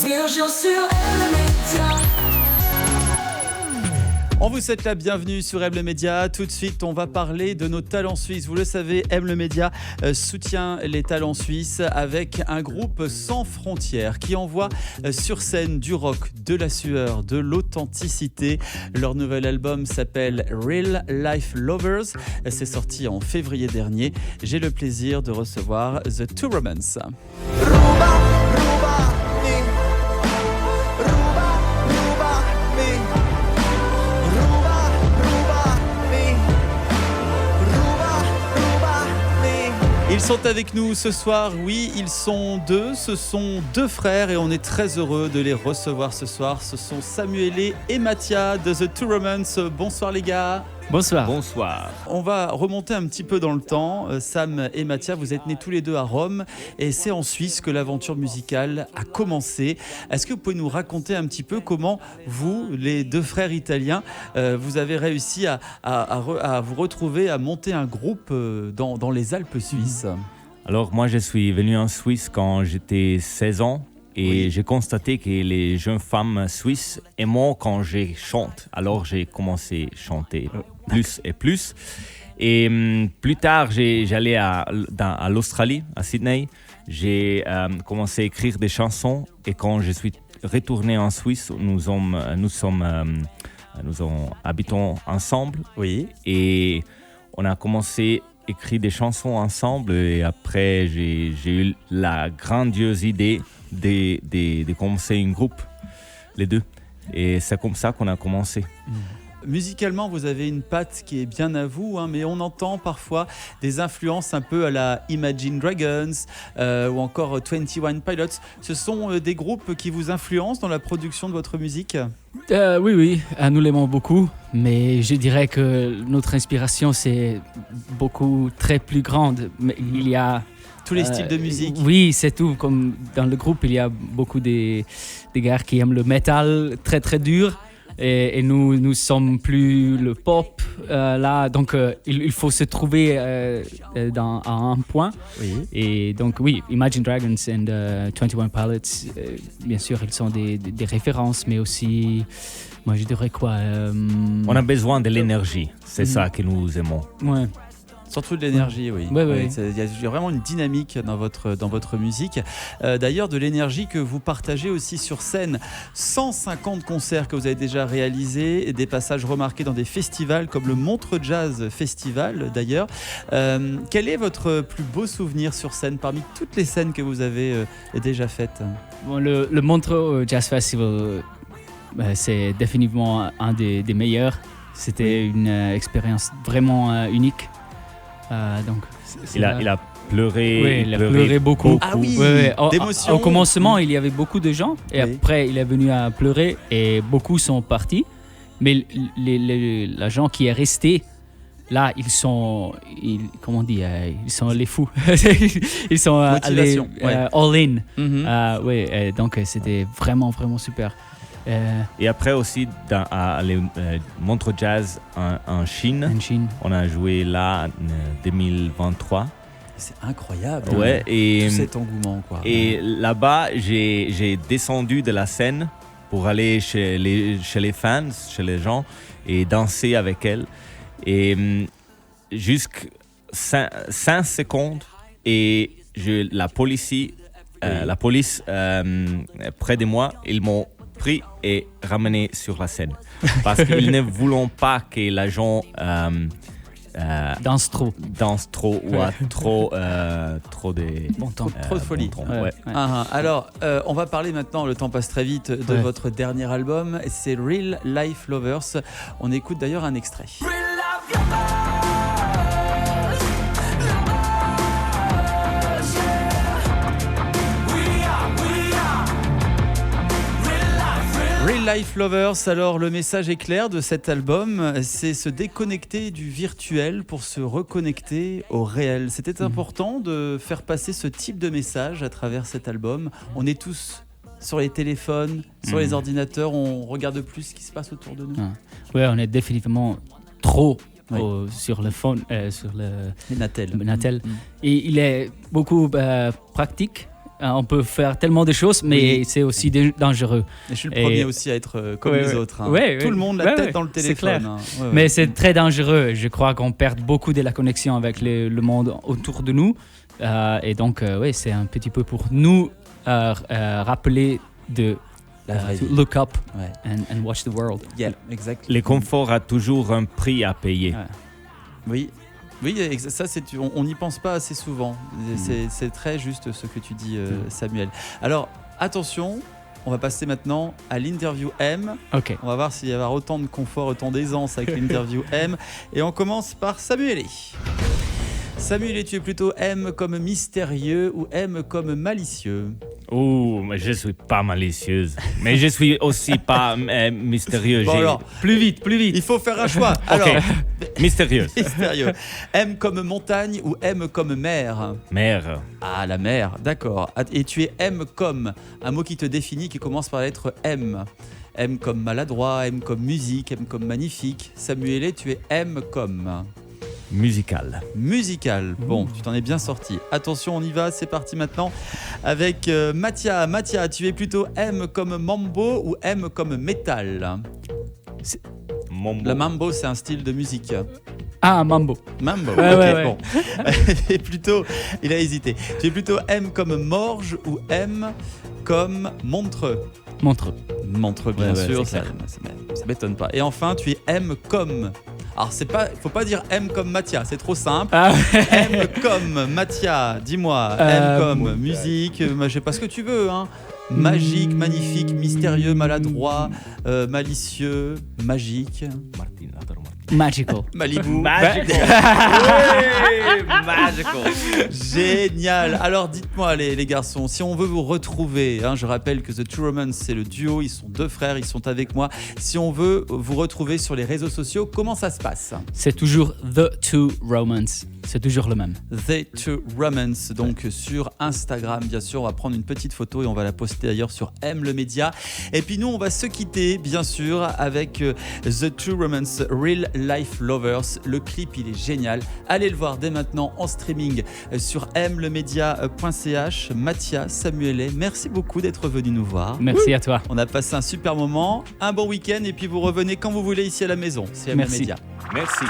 Virgile sur RL Média. On vous souhaite la bienvenue sur M le Média. Tout de suite, on va parler de nos talents suisses. Vous le savez, M le Média soutient les talents suisses avec un groupe sans frontières qui envoie sur scène du rock, de la sueur, de l'authenticité. Leur nouvel album s'appelle Real Life Lovers. C'est sorti en février dernier. J'ai le plaisir de recevoir The Two Romans. Ils sont avec nous ce soir, oui, ils sont deux, ce sont deux frères et on est très heureux de les recevoir ce soir. Ce sont Samuele et Mattia de The Two Romans. Bonsoir les gars. Bonsoir. Bonsoir. On va remonter un petit peu dans le temps. Sam et Mattia, vous êtes nés tous les deux à Rome et c'est en Suisse que l'aventure musicale a commencé. Est-ce que vous pouvez nous raconter un petit peu comment vous, les deux frères italiens, vous avez réussi à vous retrouver, à monter un groupe dans les Alpes suisses ? Alors moi je suis venu en Suisse quand j'étais 16 ans et j'ai constaté que les jeunes femmes suisses aiment quand je chante. Alors j'ai commencé à chanter plus et plus. Et plus tard, j'allais à l'Australie, à Sydney. J'ai commencé à écrire des chansons et quand je suis retourné en Suisse, nous habitons ensemble. Oui. Et on a commencé à écrire des chansons ensemble et après j'ai eu la grandiose idée de commencer un groupe, les deux. Et c'est comme ça qu'on a commencé. Musicalement, vous avez une patte qui est bien à vous, hein, mais on entend parfois des influences un peu à la Imagine Dragons ou encore 21 Pilots. Ce sont des groupes qui vous influencent dans la production de votre musique ? Oui, nous l'aimons beaucoup, mais je dirais que notre inspiration, c'est beaucoup très plus grande. Mais il y a tous les styles de musique. Oui, c'est tout. Comme dans le groupe, il y a beaucoup des gars qui aiment le métal très très dur. Et nous sommes plus le pop là, donc il faut se trouver à un point. Oui. Et donc oui, Imagine Dragons and 21 Pilots, bien sûr, ils sont des références, mais aussi, moi je dirais quoi On a besoin de l'énergie, c'est ça que nous aimons. Ouais. Surtout de l'énergie, oui. Ouais. Il y a vraiment une dynamique dans votre musique. D'ailleurs, de l'énergie que vous partagez aussi sur scène. 150 concerts que vous avez déjà réalisés, et des passages remarqués dans des festivals comme le Montreux Jazz Festival, d'ailleurs. Quel est votre plus beau souvenir sur scène parmi toutes les scènes que vous avez déjà faites ? Bon, le Montreux Jazz Festival, c'est définitivement un des meilleurs. C'était une expérience vraiment unique. Donc, il a pleuré. Oui, il a pleuré beaucoup. Ah oui, d'émotion. Au commencement, il y avait beaucoup de gens et Oui. après, il est venu à pleurer et beaucoup sont partis. Mais les gens qui est resté, là, ils sont les fous. Ils sont allés all in. Donc, c'était vraiment, vraiment super. Et après aussi, à Montreux Jazz en Chine, on a joué là en 2023. C'est incroyable. Ouais, et tout cet engouement, quoi. Et là-bas, j'ai descendu de la scène pour aller chez les fans, chez les gens, et danser avec elles. Et jusqu'à 5 secondes, et la police près de moi, ils m'ont pris et ramené sur la scène. Parce qu'ils ne voulaient pas que les gens danse trop ou a trop de bon temps. Trop de folie. Bon temps, ouais. Alors, on va parler maintenant, le temps passe très vite, de votre dernier album. C'est Real Life Lovers. On écoute d'ailleurs un extrait. Real Life Lovers, alors le message est clair de cet album, c'est se déconnecter du virtuel pour se reconnecter au réel. C'était important de faire passer ce type de message à travers cet album. On est tous sur les téléphones, sur les ordinateurs, on regarde plus ce qui se passe autour de nous. Oui, on est définitivement trop sur le phone, sur le Natel. Et il est beaucoup pratique On peut faire tellement de choses, mais Oui. c'est aussi dangereux. Et je suis le Et- premier aussi à être comme Ouais, les ouais. autres. Hein. Ouais, Tout ouais. le monde la Ouais, tête ouais, dans le c'est téléphone. clair. Hein. Ouais, ouais. Mais c'est très dangereux. Je crois qu'on perd beaucoup de la connexion avec le monde autour de nous. Et donc, oui, c'est un petit peu pour nous rappeler de La vraie to vie. look up Ouais. and watch the world. Yeah, exact. Le confort a toujours un prix à payer. Ouais. Oui. Oui, ça, on n'y pense pas assez souvent. C'est très juste ce que tu dis, Samuel. Alors, attention, on va passer maintenant à l'interview M. OK. On va voir s'il y avoir autant de confort, autant d'aisance avec l'interview M. Et on commence par Samuel. Samuel, tu es plutôt M comme mystérieux ou M comme malicieux? Oh, mais je suis pas malicieuse. Mais je suis aussi pas mystérieux. Bon alors, Plus vite, plus vite. il faut faire un choix. Alors, Mystérieuse. mystérieux. M comme montagne ou M comme mer? Mère. Ah, la mer, d'accord. Et tu es M comme un mot qui te définit, qui commence par la lettre M. M comme maladroit, M comme musique, M comme magnifique. Samuel, tu es M comme Musical. musical. Bon, tu t'en es bien sorti. Attention, on y va, c'est parti maintenant avec Mathia. Mathia, tu es plutôt M comme mambo ou M comme métal? Mambo. Le mambo, c'est un style de musique. Ah, mambo. Mambo, Ouais, ok, ouais, ouais. bon. Et plutôt, il a hésité. Tu es plutôt M comme Morges ou M comme Montreux? Montreux. Montreux, bien Ouais, ouais, sûr, c'est ça m'étonne pas. Et enfin, tu es M comme. Alors, faut pas dire M comme Mathia, c'est trop simple. Ah, M comme Mathia, dis-moi. M comme bon. musique, je sais pas ce que tu veux, hein. Magique, magnifique, mystérieux, maladroit, malicieux, magique, Martin, adoro Martin. magical. Malibu. Magical. Oui, magical. Génial. Alors dites-moi les garçons, si on veut vous retrouver, hein, je rappelle que The Two Romans c'est le duo, ils sont deux frères, ils sont avec moi. Si on veut vous retrouver sur les réseaux sociaux, comment ça se passe? C'est toujours The Two Romans. C'est toujours le même. The Two Romans, donc sur Instagram bien sûr, on va prendre une petite photo et on va la poster d'ailleurs sur M le média. Et puis nous on va se quitter bien sûr avec The Two Romans Real Life Lovers. Le clip il est génial, allez le voir dès maintenant en streaming sur mlemedia.ch. Mathia, Samuel, merci beaucoup d'être venu nous voir. Merci à toi. On a passé un super moment, un bon week-end et puis vous revenez quand vous voulez ici à la maison. C'est M Merci. Media. Merci.